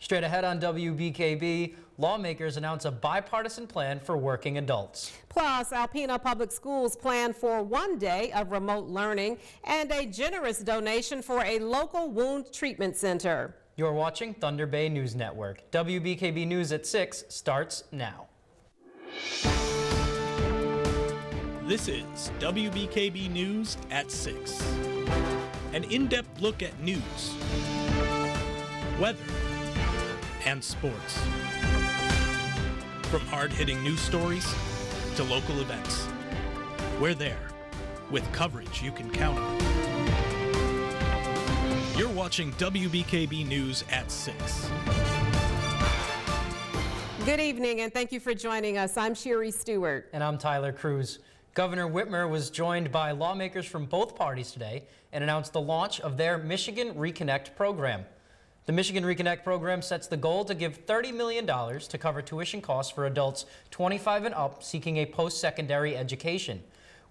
Straight ahead on WBKB, lawmakers announce a bipartisan plan for working adults. Plus, Alpena Public Schools plan for 1 day of remote learning and a generous donation for a local wound treatment center. You're watching Thunder Bay News Network. WBKB News at 6 starts now. This is WBKB News at 6. An in-depth look at news, weather, and sports. From hard-hitting news stories to local events, we're there with coverage you can count on. You're watching WBKB News at 6. Good evening and thank you for joining us. I'm Sherry Stewart. And I'm Tyler Cruz. Governor Whitmer was joined by lawmakers from both parties today and announced the launch of their Michigan Reconnect program. The Michigan Reconnect program sets the goal to give $30 million to cover tuition costs for adults 25 and up seeking a post-secondary education.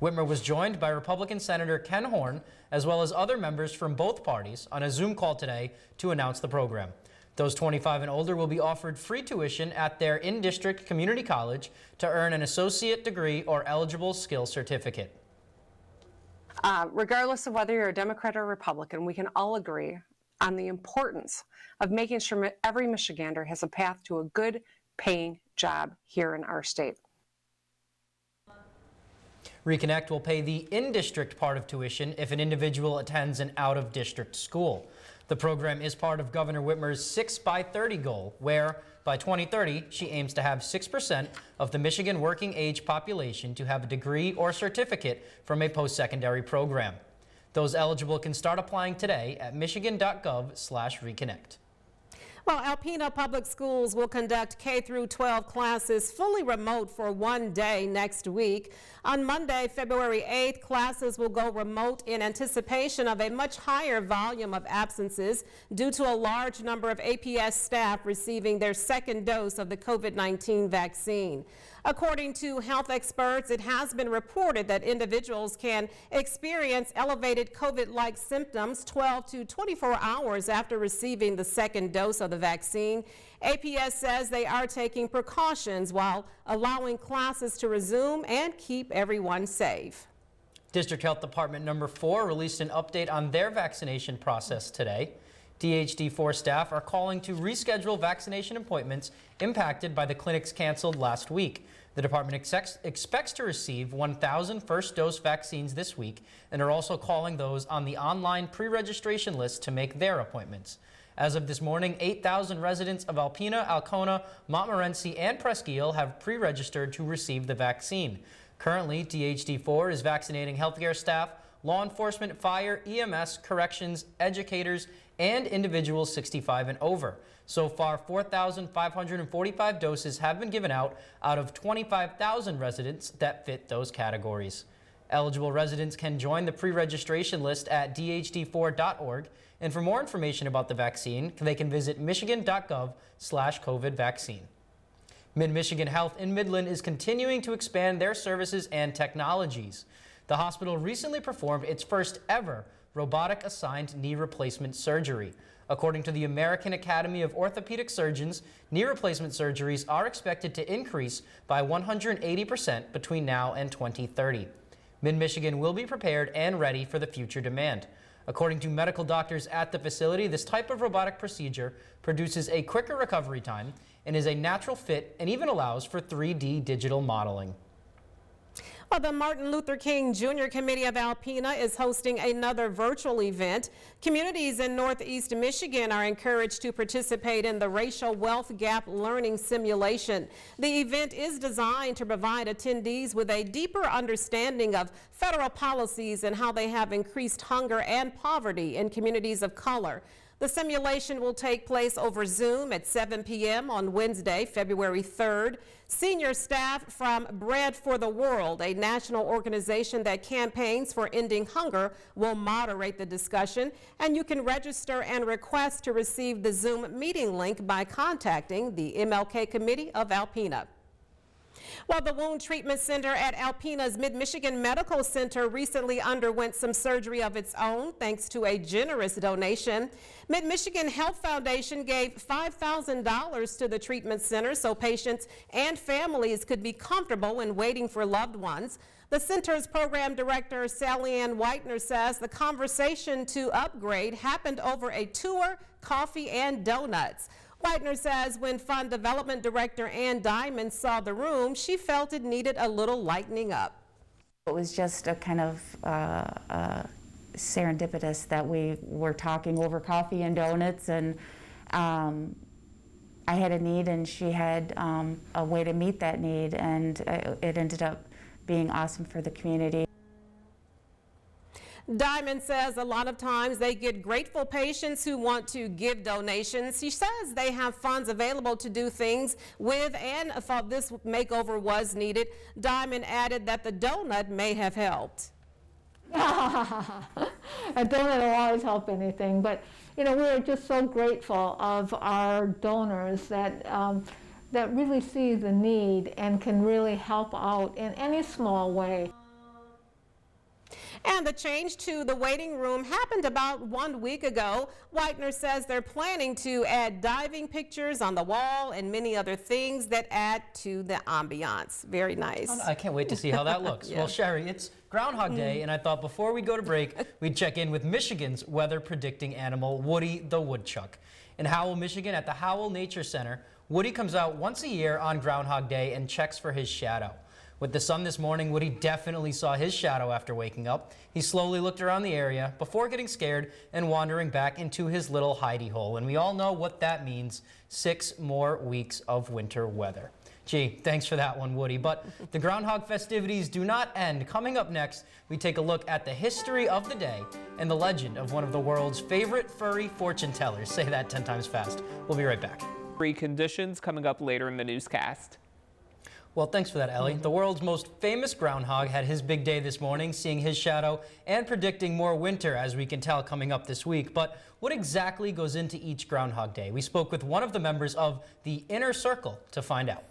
Whitmer was joined by Republican Senator Ken Horn, as well as other members from both parties, on a Zoom call today to announce the program. Those 25 and older will be offered free tuition at their in-district community college to earn an associate degree or eligible skill certificate. Regardless of whether you're a Democrat or Republican, we can all agree on the importance of making sure every Michigander has a path to a good paying job here in our state. Reconnect will pay the in-district part of tuition if an individual attends an out-of-district school. The program is part of Governor Whitmer's 6 by 30 goal, where by 2030, she aims to have 6% of the Michigan working age population to have a degree or certificate from a post-secondary program. Those eligible can start applying today at michigan.gov/reconnect. Well, Alpena Public Schools will conduct K-12 classes fully remote for 1 day next week. On Monday, February 8th, classes will go remote in anticipation of a much higher volume of absences due to a large number of APS staff receiving their second dose of the COVID-19 vaccine. According to health experts, it has been reported that individuals can experience elevated COVID-like symptoms 12 to 24 hours after receiving the second dose of the vaccine. APS says they are taking precautions while allowing classes to resume and keep everyone safe. District Health Department number 4 released an update on their vaccination process today. DHD4 staff are calling to reschedule vaccination appointments impacted by the clinics canceled last week. The department expects to receive 1,000 first dose vaccines this week and are also calling those on the online pre-registration list to make their appointments. As of this morning, 8,000 residents of Alpena, Alcona, Montmorency, and Presque Isle have pre-registered to receive the vaccine. Currently, DHD4 is vaccinating healthcare staff, law enforcement, fire, EMS, corrections, educators, and individuals 65 and over. So far, 4,545 doses have been given out of 25,000 residents that fit those categories. Eligible residents can join the pre-registration list at dhed4.org, and for more information about the vaccine, they can visit michigan.gov/COVID vaccine. Mid-Michigan Health in Midland is continuing to expand their services and technologies. The hospital recently performed its first ever robotic-assigned knee replacement surgery. According to the American Academy of Orthopedic Surgeons, knee replacement surgeries are expected to increase by 180% between now and 2030. Mid-Michigan will be prepared and ready for the future demand. According to medical doctors at the facility, this type of robotic procedure produces a quicker recovery time and is a natural fit and even allows for 3D digital modeling. Well, the Martin Luther King Jr. Committee of Alpena is hosting another virtual event. Communities in Northeast Michigan are encouraged to participate in the Racial Wealth Gap Learning Simulation. The event is designed to provide attendees with a deeper understanding of federal policies and how they have increased hunger and poverty in communities of color. The simulation will take place over Zoom at 7 p.m. on Wednesday, February 3rd. Senior staff from Bread for the World, a national organization that campaigns for ending hunger, will moderate the discussion, and you can register and request to receive the Zoom meeting link by contacting the MLK Committee of Alpena. Well, the Wound Treatment Center at Alpena's Mid-Michigan Medical Center recently underwent some surgery of its own thanks to a generous donation. Mid-Michigan Health Foundation gave $5,000 to the treatment center so patients and families could be comfortable when waiting for loved ones. The center's program director, Sally Ann Whitener, says the conversation to upgrade happened over a tour, coffee, and donuts. Whitener says when Fund Development Director Ann Diamond saw the room, she felt it needed a little lightening up. It was just a kind of serendipitous that we were talking over coffee and donuts, and I had a need and she had a way to meet that need, and it ended up being awesome for the community. Diamond says a lot of times they get grateful patients who want to give donations. She says they have funds available to do things with and thought this makeover was needed. Diamond added that the donut may have helped. A donut will always help anything, but we are just so grateful of our donors that that really see the need and can really help out in any small way. And the change to the waiting room happened about 1 week ago. Whitener says they're planning to add diving pictures on the wall and many other things that add to the ambiance. Very nice. I can't wait to see how that looks. Yeah. Well, Sherry, it's Groundhog Day, and I thought before we go to break, we'd check in with Michigan's weather predicting animal, Woody the Woodchuck. In Howell, Michigan, at the Howell Nature Center, Woody comes out once a year on Groundhog Day and checks for his shadow. With the sun this morning, Woody definitely saw his shadow after waking up. He slowly looked around the area before getting scared and wandering back into his little hidey hole. And we all know what that means, 6 more weeks of winter weather. Gee, thanks for that one, Woody. But the groundhog festivities do not end. Coming up next, we take a look at the history of the day and the legend of one of the world's favorite furry fortune tellers. Say that 10 times fast. We'll be right back. Free conditions coming up later in the newscast. Well, thanks for that, Ellie. The world's most famous groundhog had his big day this morning, seeing his shadow and predicting more winter, as we can tell, coming up this week. But what exactly goes into each Groundhog Day? We spoke with one of the members of the Inner Circle to find out.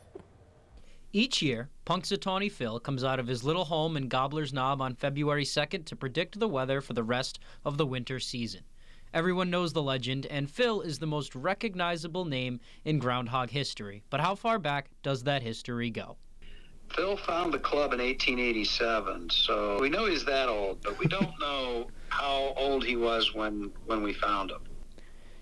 Each year, Punxsutawney Phil comes out of his little home in Gobbler's Knob on February 2nd to predict the weather for the rest of the winter season. Everyone knows the legend, and Phil is the most recognizable name in groundhog history. But how far back does that history go? Phil found the club in 1887, so we know he's that old, but we don't know how old he was when we found him.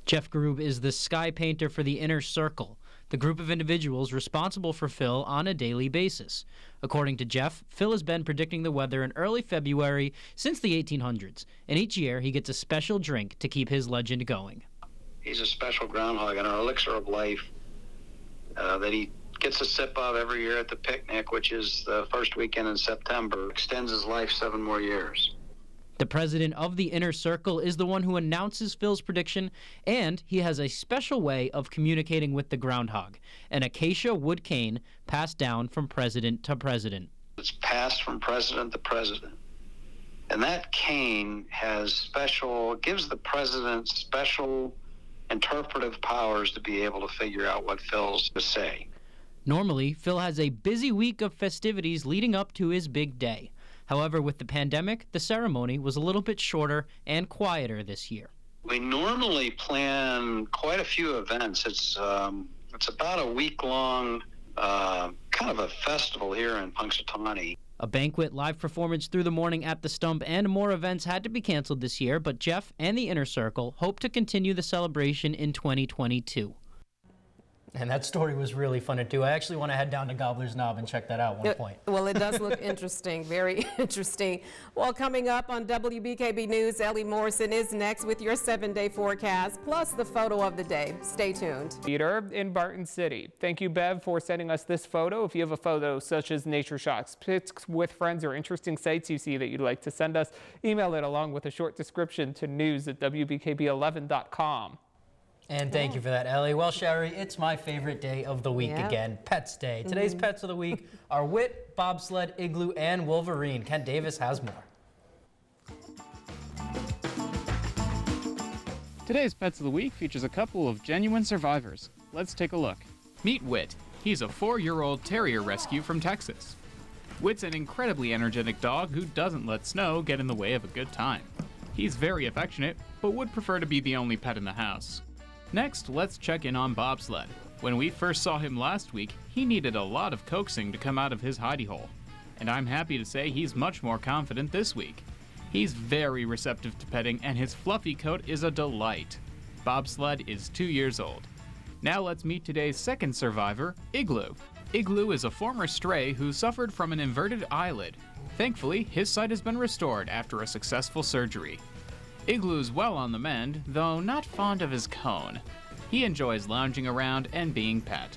Jeff Grube is the sky painter for the Inner Circle, the group of individuals responsible for Phil on a daily basis. According to Jeff, Phil has been predicting the weather in early February since the 1800s, and each year he gets a special drink to keep his legend going. He's a special groundhog and our elixir of life that he gets a sip of every year at the picnic, which is the first weekend in September. Extends his life 7 more years. The president of the Inner Circle is the one who announces Phil's prediction, and he has a special way of communicating with the groundhog, an acacia wood cane passed down from president to president. It's passed from president to president. And that cane gives the president special interpretive powers to be able to figure out what Phil's to say. Normally, Phil has a busy week of festivities leading up to his big day. However, with the pandemic, the ceremony was a little bit shorter and quieter this year. We normally plan quite a few events. It's about a week-long kind of a festival here in Punxsutawney. A banquet, live performance through the morning at the Stump, and more events had to be canceled this year, but Jeff and the Inner Circle hope to continue the celebration in 2022. And that story was really fun to do. I actually want to head down to Gobbler's Knob and check that out at one point. Well, it does look interesting, very interesting. Well, coming up on WBKB News, Ellie Morrison is next with your 7-day forecast, plus the photo of the day. Stay tuned. Peter in Barton City. Thank you, Bev, for sending us this photo. If you have a photo such as nature shots, pics with friends, or interesting sights you see that you'd like to send us, email it along with a short description to news@wbkb11.com. And thank you for that, Ellie. Well, Sherry, it's my favorite day of the week again, Pets Day. Today's Pets of the Week are Wit, Bobsled, Igloo, and Wolverine. Kent Davis has more. Today's Pets of the Week features a couple of genuine survivors. Let's take a look. Meet Wit. He's a 4-year-old terrier rescue from Texas. Wit's an incredibly energetic dog who doesn't let snow get in the way of a good time. He's very affectionate, but would prefer to be the only pet in the house. Next, let's check in on Bobsled. When we first saw him last week, he needed a lot of coaxing to come out of his hidey hole. And I'm happy to say he's much more confident this week. He's very receptive to petting, and his fluffy coat is a delight. Bobsled is 2 years old. Now let's meet today's second survivor, Igloo. Igloo is a former stray who suffered from an inverted eyelid. Thankfully, his sight has been restored after a successful surgery. Igloo's well on the mend, though not fond of his cone. He enjoys lounging around and being pet.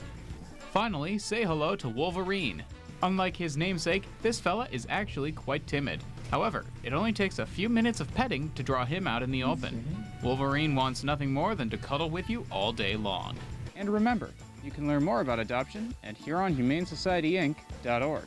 Finally, say hello to Wolverine. Unlike his namesake, this fella is actually quite timid. However, it only takes a few minutes of petting to draw him out in the open. Wolverine wants nothing more than to cuddle with you all day long. And remember, you can learn more about adoption at HuronHumaneSocietyInc.org.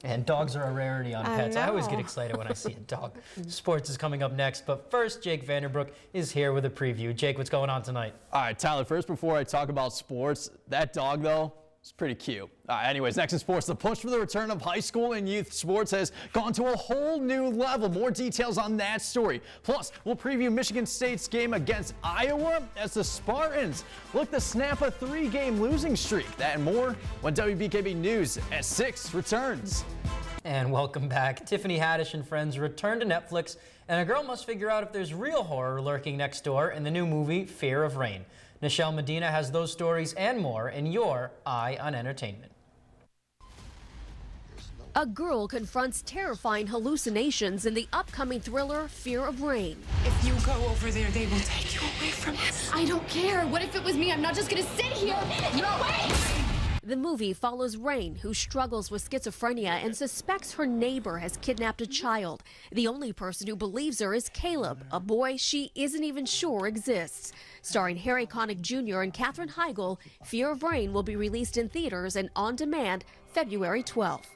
And dogs are a rarity on pets. I always get excited when I see a dog. Sports is coming up next, but first, Jake Vanderbrook is here with a preview. Jake, what's going on tonight? All right, Tyler, first before I talk about sports, that dog, though, it's pretty cute. Anyways, next in sports, the push for the return of high school and youth sports has gone to a whole new level. More details on that story. Plus, we'll preview Michigan State's game against Iowa as the Spartans look to snap a 3-game losing streak. That and more when WBKB News at 6 returns. And welcome back. Tiffany Haddish and friends return to Netflix, and a girl must figure out if there's real horror lurking next door in the new movie Fear of Rain. Nichelle Medina has those stories and more in your Eye on Entertainment. A girl confronts terrifying hallucinations in the upcoming thriller Fear of Rain. If you go over there, they will take you away from us. I don't care. What if it was me? I'm not just gonna sit here. No way! The movie follows Rain, who struggles with schizophrenia and suspects her neighbor has kidnapped a child. The only person who believes her is Caleb, a boy she isn't even sure exists. Starring Harry Connick Jr. and Katherine Heigl, Fear of Rain will be released in theaters and on demand February 12th.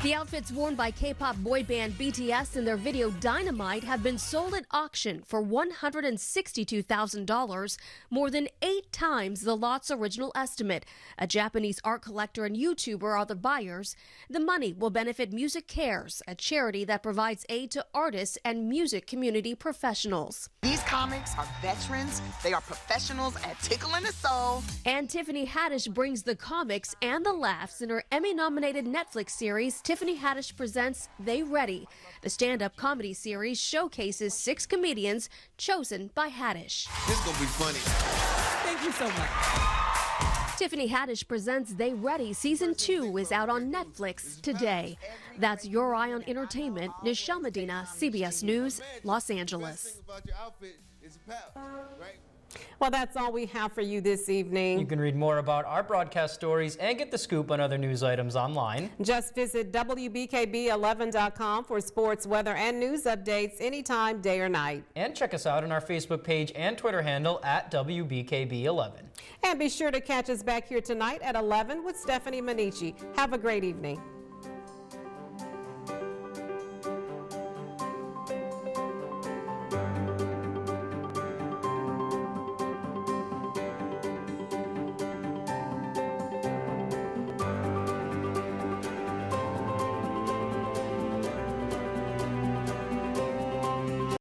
The outfits worn by K-pop boy band BTS in their video Dynamite have been sold at auction for $162,000, more than 8 times the lot's original estimate. A Japanese art collector and YouTuber are the buyers. The money will benefit Music Cares, a charity that provides aid to artists and music community professionals. These comics are veterans, they are professionals at tickling the soul. And Tiffany Haddish brings the comics and the laughs in her Emmy-nominated Netflix series Tiffany Haddish Presents They Ready. The stand-up comedy series showcases 6 comedians chosen by Haddish. This is gonna be funny. Thank you so much. Tiffany Haddish Presents They Ready Season 2 is out on Netflix today. That's Your Eye on Entertainment. Nichelle Medina, CBS News, Los Angeles. Well, that's all we have for you this evening. You can read more about our broadcast stories and get the scoop on other news items online. Just visit WBKB11.com for sports, weather, and news updates anytime, day or night. And check us out on our Facebook page and Twitter handle at WBKB11. And be sure to catch us back here tonight at 11 with Stephanie Manici. Have a great evening.